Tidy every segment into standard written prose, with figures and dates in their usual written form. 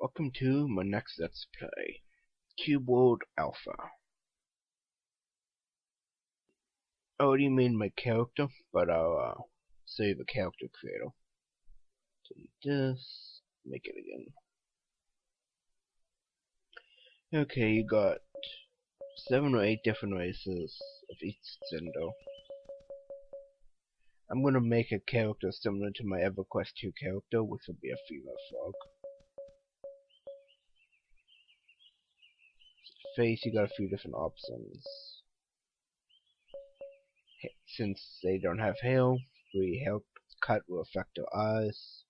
Welcome to my next Let's Play, Cube World Alpha. I already made my character, but I'll save the character creator. Delete this, make it again. Okay, you got 7 or 8 different races of each gender. I'm gonna make a character similar to my EverQuest 2 character, which will be a female frog. Face, you got a few different options. Since they don't have hair, the haircut will affect their eyes.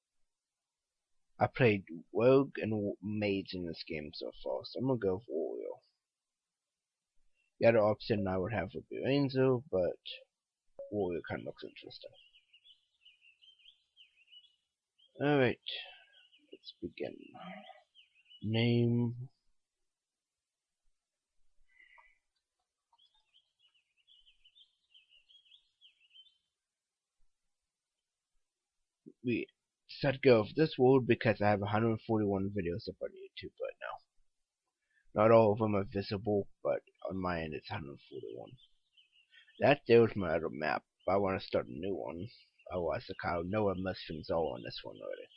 I played Rogue and Mage in this game so far, so I'm gonna go for Warrior. The other option I would have would be Ranger, but Warrior kinda looks interesting. Alright, let's begin. Name. We decided to go for this world because I have 141 videos up on YouTube right now. Not all of them are visible, but on my end it's 141. That there was my other map. I want to start a new one. Otherwise, I know where most things are on this one already.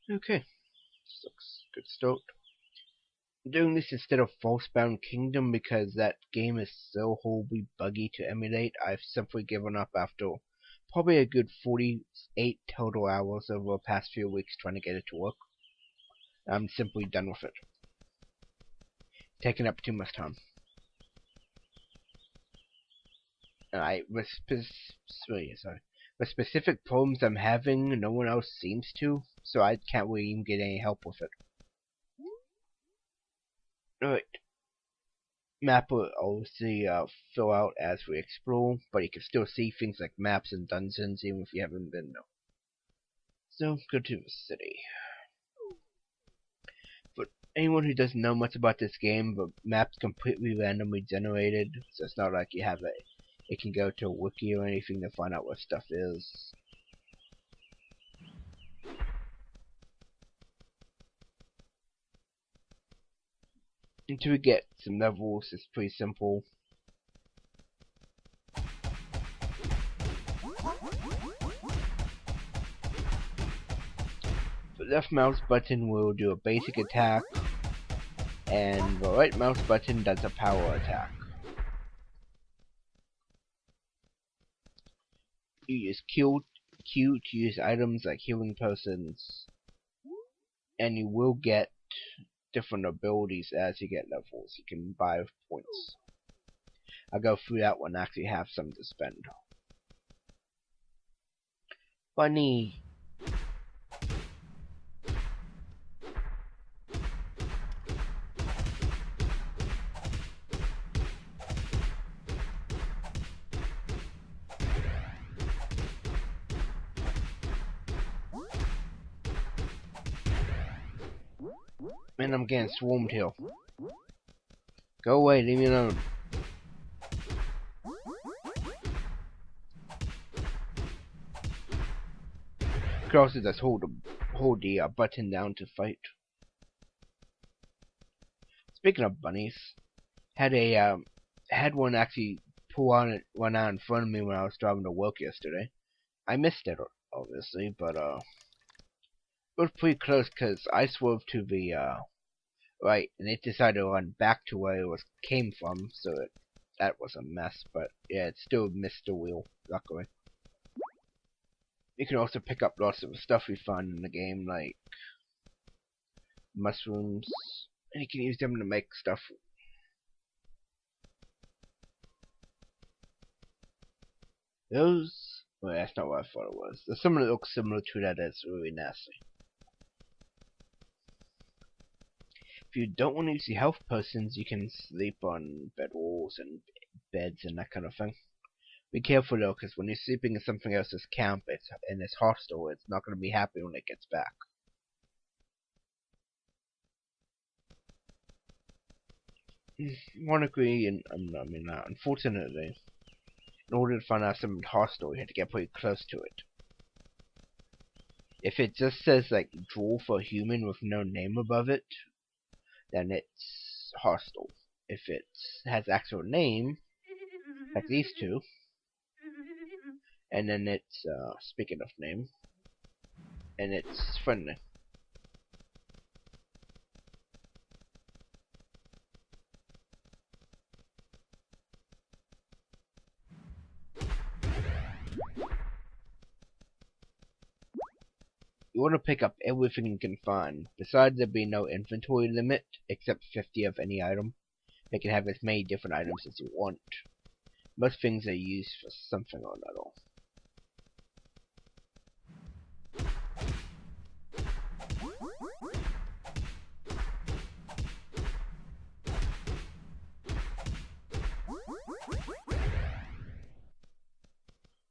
Okay, this looks good start. I'm doing this instead of Falsebound Kingdom because that game is so horribly buggy to emulate. I've simply given up after probably a good 48 total hours over the past few weeks trying to get it to work. I'm simply done with it. Taking up too much time. And with specific problems I'm having, no one else seems to, so I can't really even get any help with it. Alright. Map will obviously fill out as we explore, but you can still see things like maps and dungeons even if you haven't been there. So, go to the city. For anyone who doesn't know much about this game, the map's completely randomly generated, so it's not like you have it can go to a wiki or anything to find out what stuff is. Until we get some levels, it's pretty simple. The left mouse button will do a basic attack, and the right mouse button does a power attack. You use Q to use items like healing potions, and you will get different abilities as you get levels. You can buy points. I'll go through that when I actually have some to spend. Bunny! Man, I'm getting swarmed here. Go away, leave me alone. Crosses just hold the button down to fight. Speaking of bunnies, had one actually run out in front of me when I was driving to work yesterday. I missed it, obviously, but it was pretty close because I swerved to the right, and it decided to run back to where it came from, so that was a mess. But yeah, it still missed the wheel, luckily. You can also pick up lots of stuff we found in the game, like mushrooms, and you can use them to make stuff. Those, well, that's not what I thought it was. There's something that looks similar to that that's really nasty. If you don't want to use the health potions, you can sleep on bed walls and beds and that kind of thing. Be careful though, because when you're sleeping in something else's camp and it's hostile, it's not going to be happy when it gets back. Ironically, and unfortunately, in order to find out something hostile, you have to get pretty close to it. If it just says like draw for human with no name above it, then it's hostile. If it has actual name, like these two, and then it's speaking of name, and it's friendly. You want to pick up everything you can find. Besides there being no inventory limit, except 50 of any item, you can have as many different items as you want. Most things are used for something or another.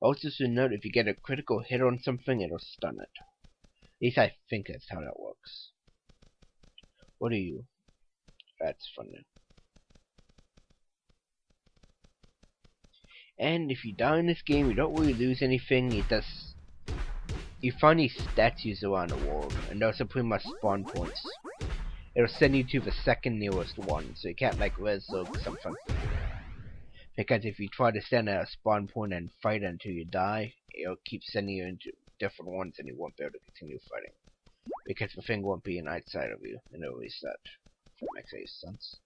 Also should note, if you get a critical hit on something, it'll stun it. At least I think that's how that works. What are you? That's funny. And if you die in this game, you don't really lose anything. You find these statues around the world, and those are pretty much spawn points. It'll send you to the second nearest one, so you can't like res or something. Because if you try to stand at a spawn point and fight until you die, it'll keep sending you into different ones and you won't be able to continue fighting. Because the thing won't be outside of you, and it'll reset. If that makes any sense.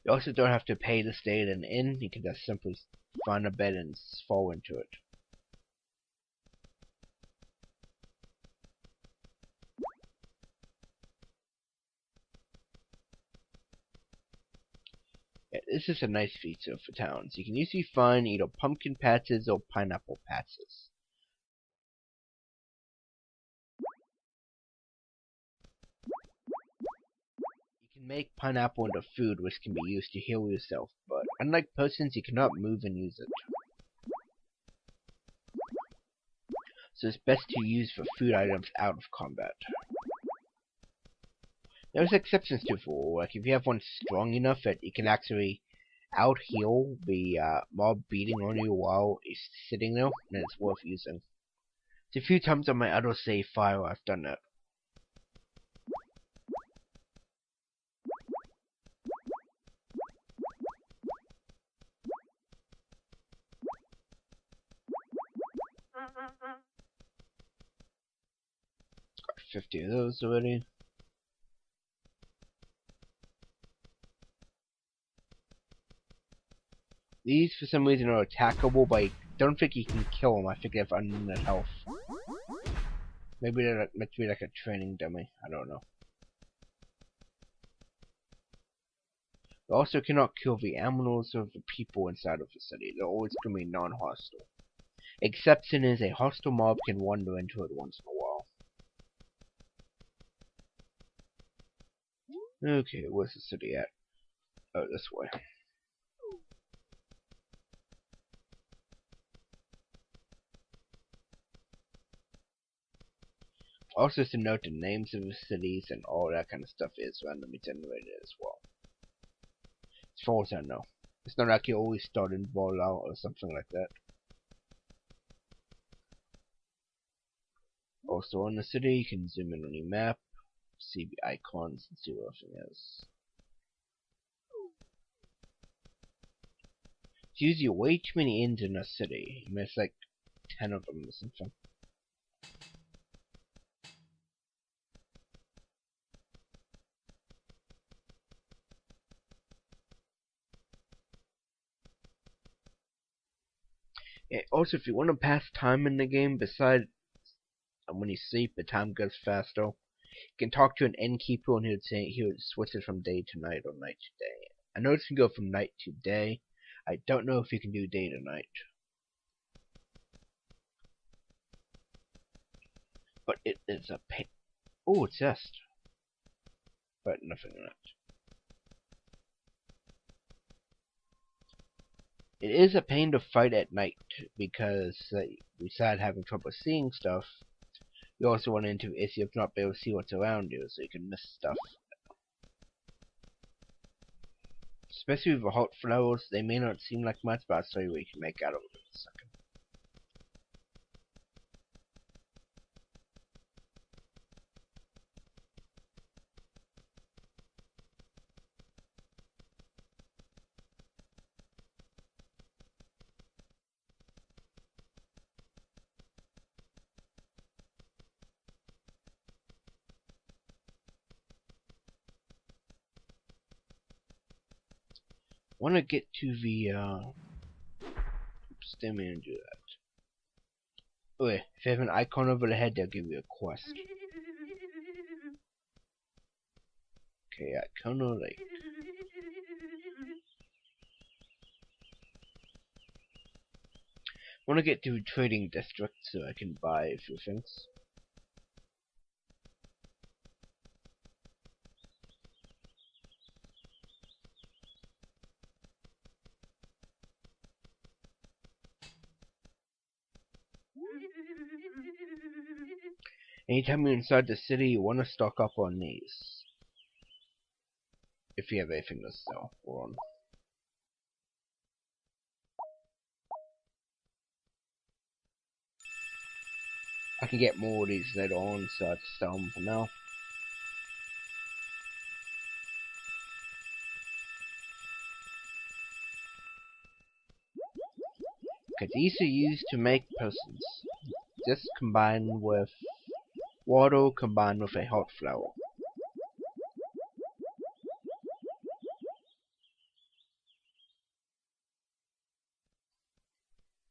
You also don't have to pay to stay at an inn, you can just simply find a bed and fall into it. Yeah, this is a nice feature for towns. You can usually find either pumpkin patches or pineapple patches. You can make pineapple into food, which can be used to heal yourself, but unlike potions, you cannot move and use it. So it's best to use for food items out of combat. There's exceptions to the rule, like if you have one strong enough that you can actually out-heal the mob beating on you while he's sitting there, then it's worth using. It's a few times on my auto save file I've done that. Got 50 of those already. These, for some reason, are attackable, but I don't think you can kill them. I think they have unlimited health. Maybe they're meant to be like a training dummy. I don't know. You also cannot kill the animals or the people inside of the city. They're always going to be non-hostile. Exception is a hostile mob can wander into it once in a while. Okay, where's the city at? Oh, this way. Also to note, the names of the cities and all that kind of stuff is randomly generated as well. As far as I know. It's not like you always start in Fallout or something like that. Also on the city, you can zoom in on your map, see the icons, and see what everything is. It's usually way too many inns in a city. I mean, it's like 10 of them or something. Yeah, also, if you want to pass time in the game, besides when you sleep, the time goes faster. You can talk to an innkeeper and he would switch it from day to night or night to day. I know it can go from night to day. I don't know if you can do day to night. But it is a pain. Oh, a chest. But nothing in it. It is a pain to fight at night because besides having trouble seeing stuff, You also run into the issue of not being able to see what's around you, so you can miss stuff. Especially with the hot flowers, they may not seem like much, but I'll show you what you can make out of them in a second. Want to get to the oops, didn't mean to do that. Okay, if you have an icon over the head, they'll give you a quest. Okay, icon over the want to get to a trading district so I can buy a few things. Anytime you're inside the city, you want to stock up on these. If you have anything to sell or on. I can get more of these later on, so I'll just sell them for now. Okay, these are used to make potions. This combined with water combined with a hot flower.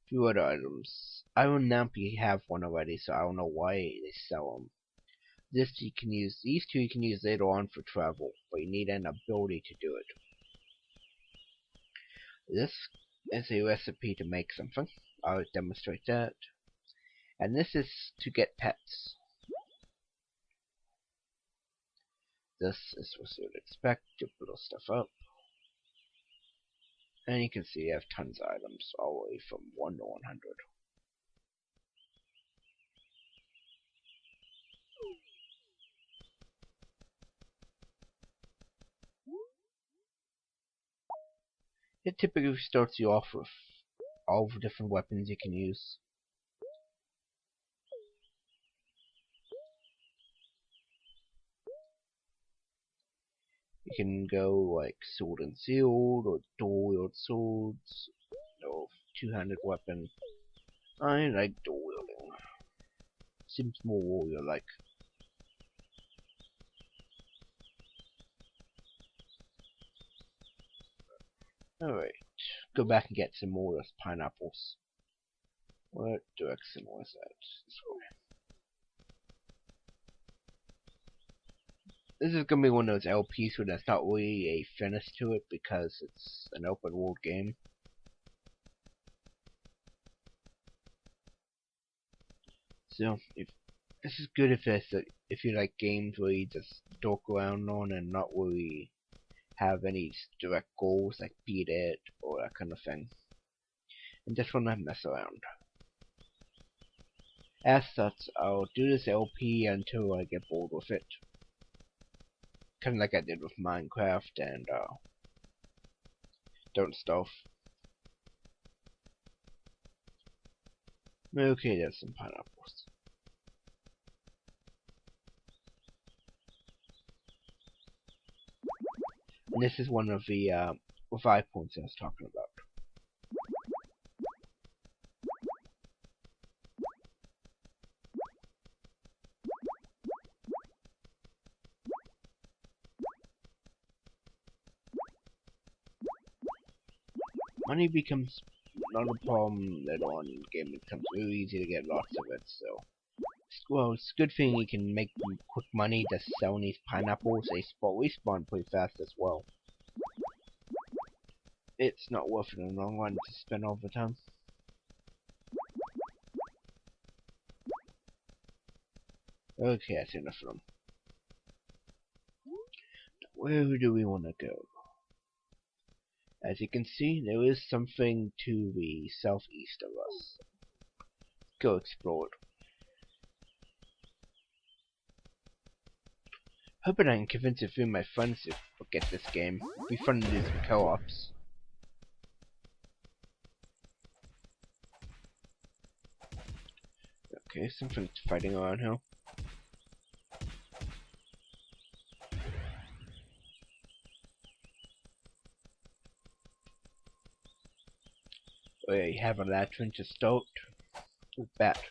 Few other items. Iron Nampy have one already, so I don't know why they sell them. This you can use. These two you can use later on for travel, but you need an ability to do it. This is a recipe to make something. I'll demonstrate that. And this is to get pets. This is what you would expect to blow stuff up. And you can see I have tons of items, all the way from 1 to 100. It typically starts you off with all the different weapons you can use. You can go like sword and shield, or dual-wield swords, or two-handed weapon. I like dual-wielding. Seems more warrior-like. Alright, go back and get some more of those pineapples. What direction was that? This way. This is gonna be one of those LPs where there's not really a finish to it because it's an open world game. So this is good if you like games where you just dork around on and not really have any direct goals like beat it or that kind of thing. And just wanna mess around. As such, I'll do this LP until I get bored with it. Kinda like I did with Minecraft and Don't Stuff. Okay, there's some pineapples. And this is one of the revive points I was talking about. Money becomes not a problem later on in the game. It becomes really easy to get lots of it, so well, it's a good thing you can make quick money just selling these pineapples. They respawn pretty fast as well. It's not worth it in the long run to spend all the time. Okay, that's enough of them. Where do we want to go? As you can see, there is something to the southeast of us. Go explore it. Hoping I can convince a few of my friends to get this game. It'd be fun to do some co-ops. Okay, something's fighting around here. Oh yeah, you have a lantern to start. Ooh, bat.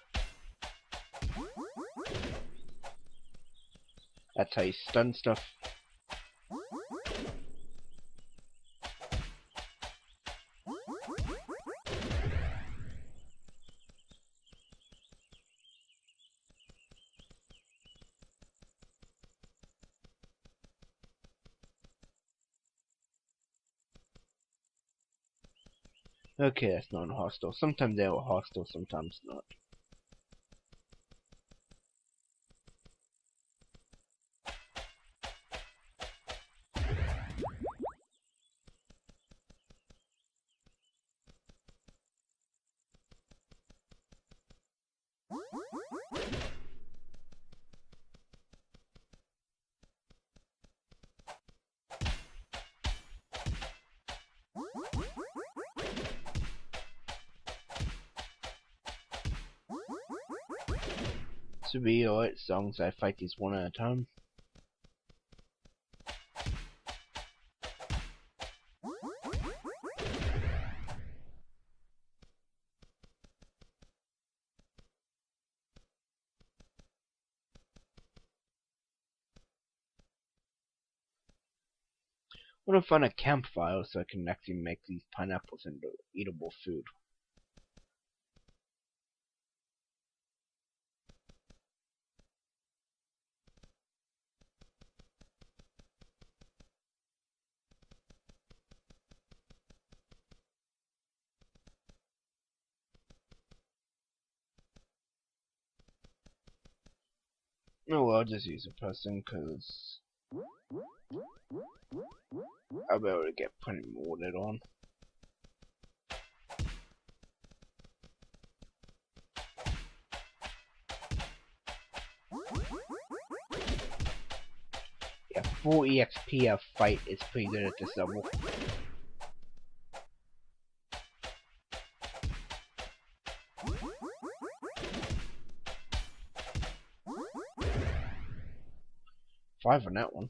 That's how you stun stuff. Okay, that's not hostile. Sometimes they are hostile, sometimes not. To be alright, as long as I fight these one at a time. I want to find a campfire so I can actually make these pineapples into eatable food. Oh well, I'll just use a person because I'll be able to get plenty more later on. Yeah, 4 EXP a fight is pretty good at this level. Five on that one.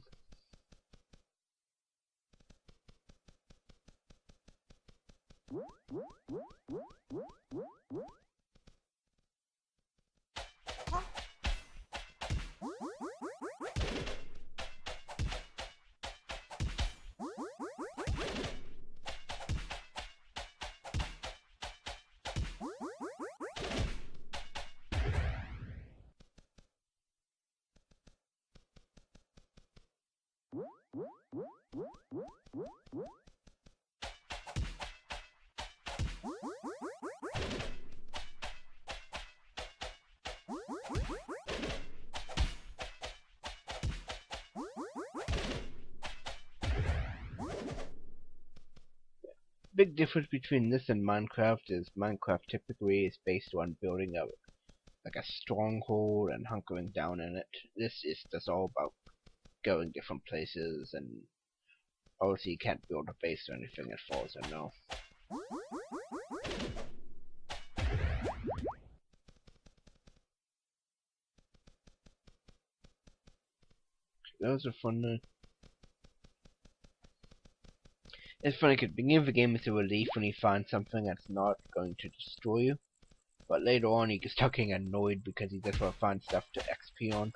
Big difference between this and Minecraft is Minecraft typically is based on building like a stronghold and hunkering down in it. This is just all about going different places, and obviously you can't build a base or anything as far as I know. Those are fun. It's funny because beginning of the game is a relief when you find something that's not going to destroy you, but later on you can start getting annoyed because you just want to find stuff to XP on.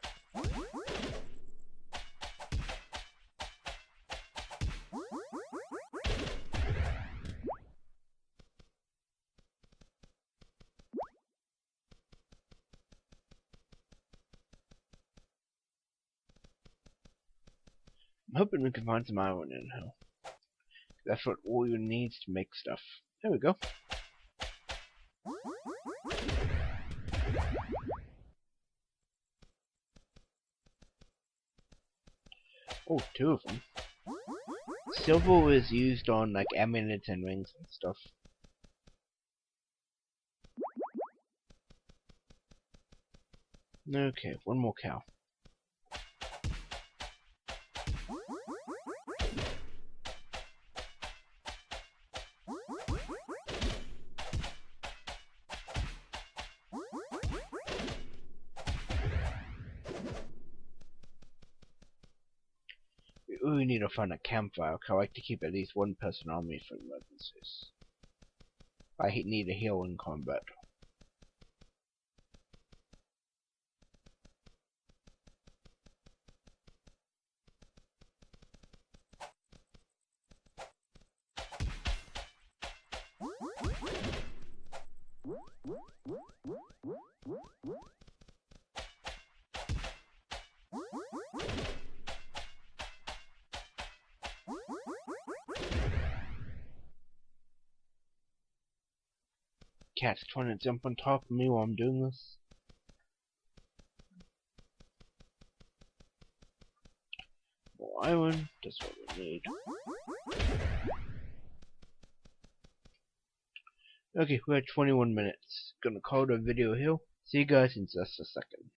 I'm hoping we can find some iron in here. That's what all you need to make stuff. There we go. Oh, 2 of them. Silver is used on like amulets and rings and stuff. Okay, one more cow. we need to find a campfire. I like to keep at least one person on me for emergencies. I need a heal in combat. Cat's trying to jump on top of me while I'm doing this. More iron, that's what we need. Okay, we're at 21 minutes. Gonna call it a video here. See you guys in just a second.